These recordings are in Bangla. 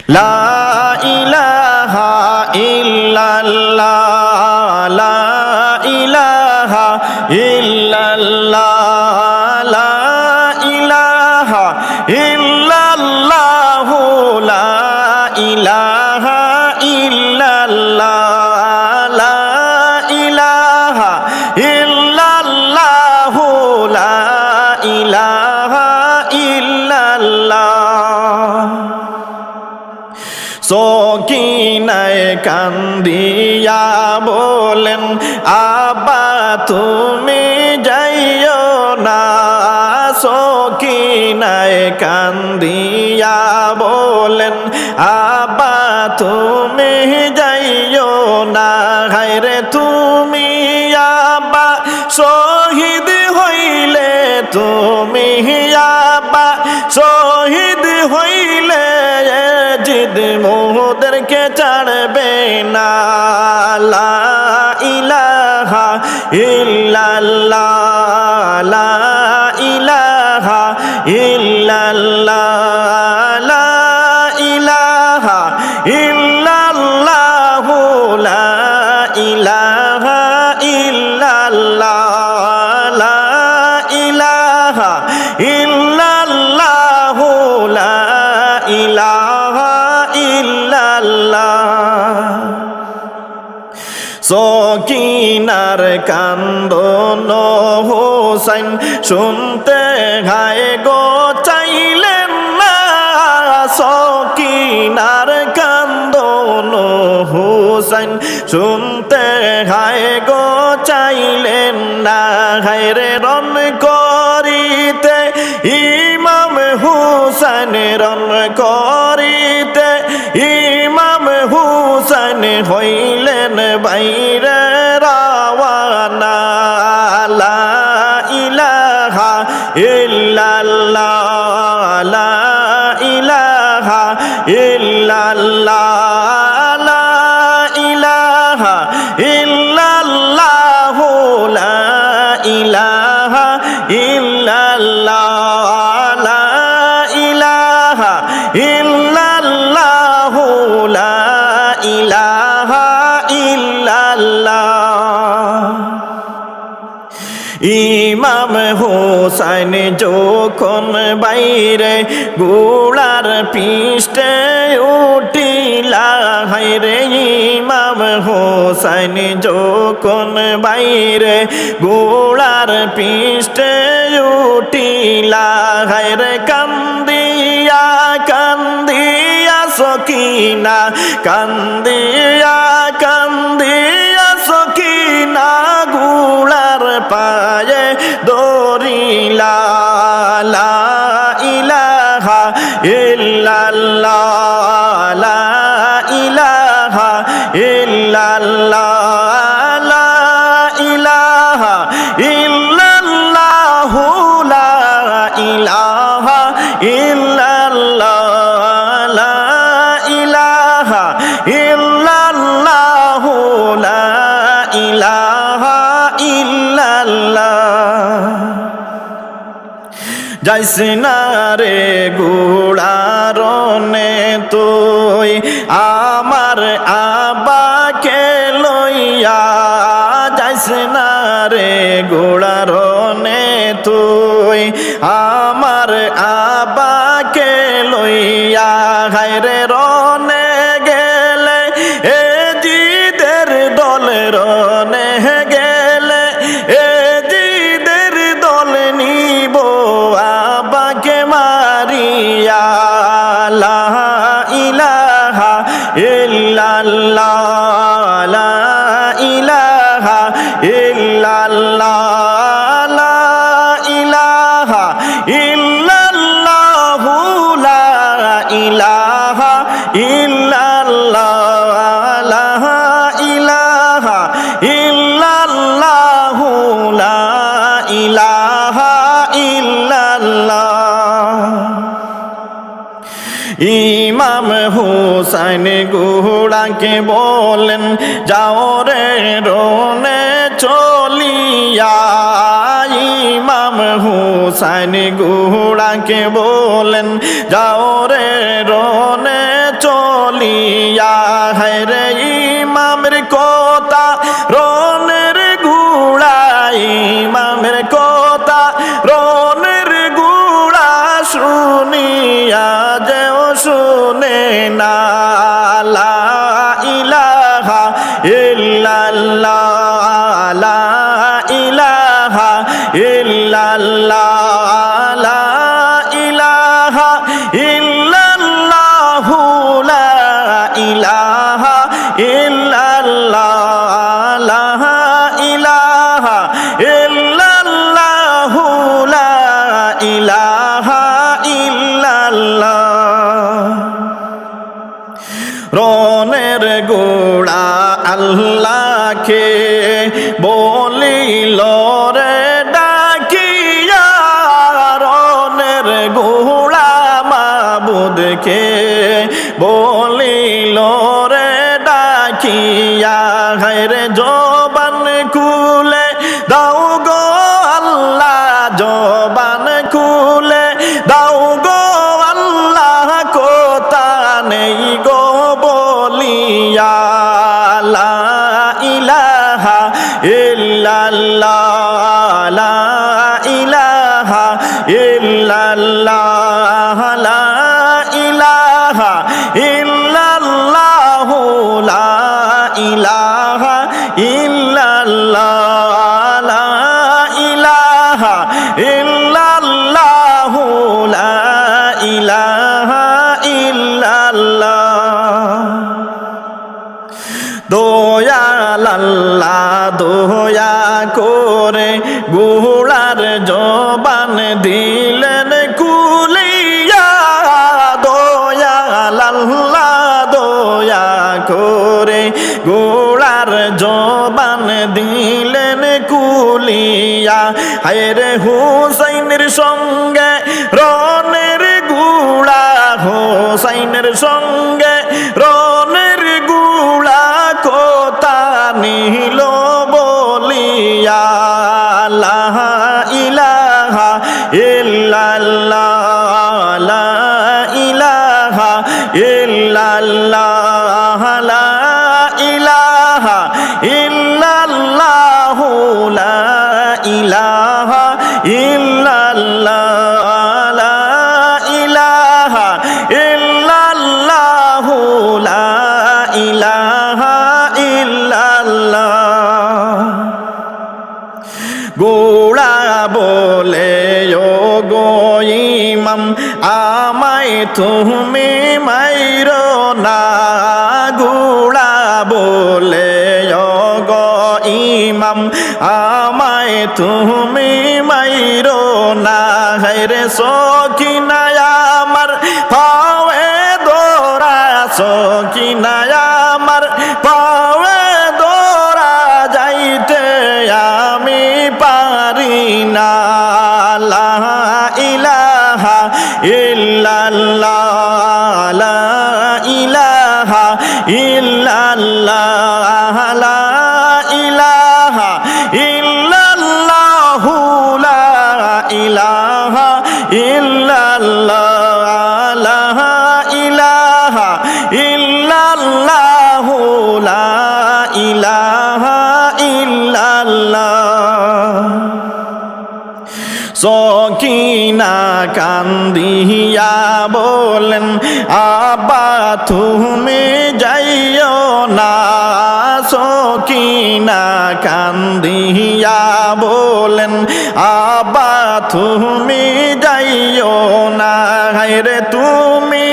লা ইলাহা ইল্লাল্লাহ লা ইলাহা ইল্লাল্লাহ লা ইলাহা ইল্লাল্লাহ লা ইলাহা ইল্লাল্লাহ লা ইলাহা ইল্লাল্লাহ লা ইলাহা ইল্লাল্লাহ সকিনায় কান্দিয়া বলেন আব্বা তুমি যাইও না সকিনায় কান্দিয়া বলেন আব্বা তুমি যাইও না হায়রে তুমি আব্বা শহীদ হইলে তুমি আব্বা শহীদ হইলে জিদ মোহদেরকে ছাড়বে না লা ইলাহা ইল্লাল্লাহ লা ইলাহা ইল্লাল্লাহ লা ইলাহা ইল্লাল্লাহ লা ইলাহা ইল্লাল্লাহ লা ইলাহা ইল্লাল্লাহ লা ইলাহা ইল্লাল্লাহ সকিনার কান্দন হোসেন শুনতে গায়ে গো চাইলেন না সকিনার কান্দন হোসেন শুনতে গায়ে গো চাইলেন না হায়রে রন করিতে ইমাম হুসেন রন করিতে ইমাম হুসেন হইলেন বাইরে রাওয়ানা লা ইলাহা ইল্লাল্লাহ লা ইলাহা ইল্লাল্লাহ লা ইলাহা ইল্লাল্লাহ লা ইলাহা ইল্লাল্লাহ লা ইলাহা ইল্লাল্লাহ লা ইলাহা ইল্লাল্লাহ ইমাম হোসেন যখন বাইরে গোলার পৃষ্ঠে উঠিলা হায়রে ইমাম হোসেন যখন বাইরে গোলার পৃষ্ঠে উঠিলা হায়রে কান্দিয়া কান্দিয়া সকিনা কান্দিয়া কান্দিয়া সকিনা গোলার পায়ে দরিলা লা ইলাহা ইল্লাল্লাহ লা ইলাহা ইল্লাল্লাহ লা ইলাহা ইল্লাল্লাহ লা ইলাহা ইল্লাল্লাহ লা ইলাহা ইল্লাল্লাহ লা ইলাহা ইল্লাল্লাহ যাইস না রে গোড়ারনে তুই আমার আব্বাকে লইয়া যাইস না রে গোড়ারনে তুই আমার আব্বাকে লইয়া হায়রে রনে গেলে এ জিদের দল রনে গেলে এ জিদের দল নিব আব্বাকে মারিয়া লা ইলাহা ইল্লাল্লাহ লা ইলাহা ইল্লাল্লাহ লা ইলাহা ইল্লাল্লাহ লা ইলাহা ইল্লাল্লাহ লা ইলাহা ইল্লাল্লাহ লা ইলাহা ইল্লাল্লাহ ইমাম হুসাইন ঘোড়াকে বলেন যাও রে রনে চলিয়া ইমাম হুসাইন ঘোড়াকে বলেন যাও রে রনে চলিয়া হায়রে ইমামের কথা রনের গুড়া ইমামের কথা রনের গুড়া শুনিয়া যেও শুনে না লা ইলাহা ইল্লাল্লাহ লা ইলাহা ইল্লাল্লাহ লা ইলাহা ইল্লাল্লাহ লা ইলাহা ইল্লাল্লাহ লা ইলাহা ইল্লাল্লাহ লা ইলাহা ইল্লাল্লাহ রনের গোড়া আল্লাহকে বলিল রে ডাকিয়া রনের গোড়া মাবুদকে বলিল রে ডাকিয়া হায়রে জবান খুলে দাও গো আল্লাহ জবান খুলে দাও গো আল্লাহ কোতা নেই গো বলিয়া লা ইলাহা ইল্লাল্লাহ লা ইলাহা ইল্লাল্লাহ লা ইলাহা ইল্লাল্লাহ লা ইলাহা ইল্লাল্লাহ লা ইলাহা ইল্লাল্লাহ লা ইলাহা ইল্লাল্লাহ দয়াল আল্লাহ দয়া করে গোড়ার জবান দিলেন কুলিয়া দয়াল আল্লাহ দয়া করে গোড়ার জবান দিলেন কুলিয়া হায়রে হুসাইনের সঙ্গে রনের গুড়া হুসাইনের সঙ্গে রনের গুড়া কোতা নিল বলিয়া লা ইলাহা ইল্লাল্লাহ লা ইলাহা ইল্লাল্লাহ লা ইলাহা ইল্লাল্লাহ লা ইলাহা ইল্লাল্লাহ লা ইলাহা ইল্লাল্লাহ লা ইলাহা ইল্লাল্লাহ গোড়া বলে ও গো ইমাম আমায় তুমি মাইরো না গোড়া বলে ও গো ইমাম আমায় তুমি মাইরো না হায়রে সখিনায় আমার পাওয়ে দোরা সখিনায় আমার পাওয়ে দোরা যাইতে আমি পারি না লা ইলাহা ইল্লাল্লাহ লা ইলাহা ইল্লাল্লাহ লা ইলাহা ইল্লাল্লাহ লা ইলাহা ইল্লাল্লাহ লা ইলাহা ইল্লাল্লাহ লা ইলাহা ইল্লাল্লাহ সকিনা কান্দিয়া বলেন আব্বা তুমি যাইও না সকিনা কান্দিয়া বলেন আব্বা তুমি যাইও না হায়রে তুমি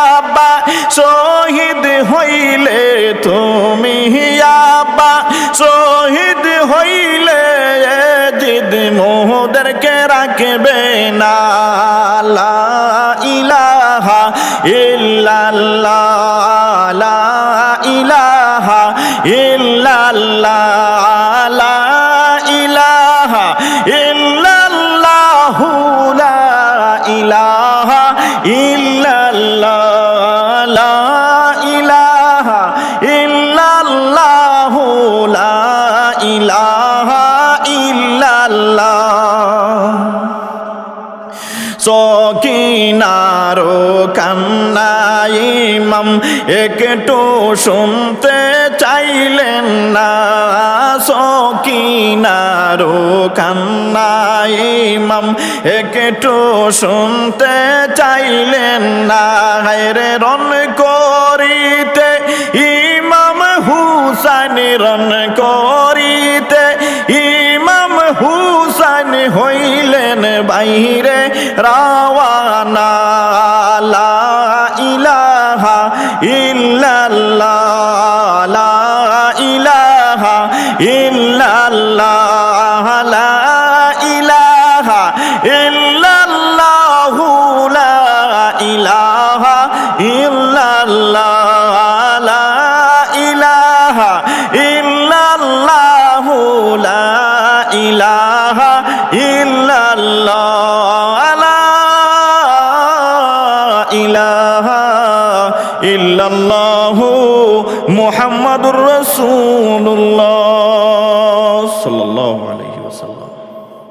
আব্বা শহীদ হইলে তুমি আব্বা শহীদ হইলে জিদ মোহদেরকে রাখবে না লা ইলাহা ইল্লাল্লাহ লা ইলাহা ইল্লাল্লাহ লা ইলাহা ইল্লাল্লাহ লা ইলাহা ইল্লাল্লাহ লা ইলাহা ইল্লাল্লাহ লা ইলাহা ইল্লাল্লাহ সকিনারো কান্নাই ইমাম একটু শুনতে চাইলেন না, সকিনারো কান্না ইমাম একটু শুনতে চাইলেন না। রে রন করিতে ইমাম হুসাইন রন করিতে ইমাম হুসাইন হইলেন বাইরে রাওয়ানা। লা ইলাহা ইল্লাল্লাহ, লা ইলাহা ইল্লাল্লাহ, লা ইলাহা ইল্লাল্লাহ, লা ইলাহা ইল্লাল্লাহ, লা ইলাহা ইল্লাল্লাহ, লা ইলাহা ইল্লাল্লাহ, লা ইলাহা ইল্লাল্লাহ মুহাম্মাদুর রাসূলুল্লাহ সাল্লাল্লাহু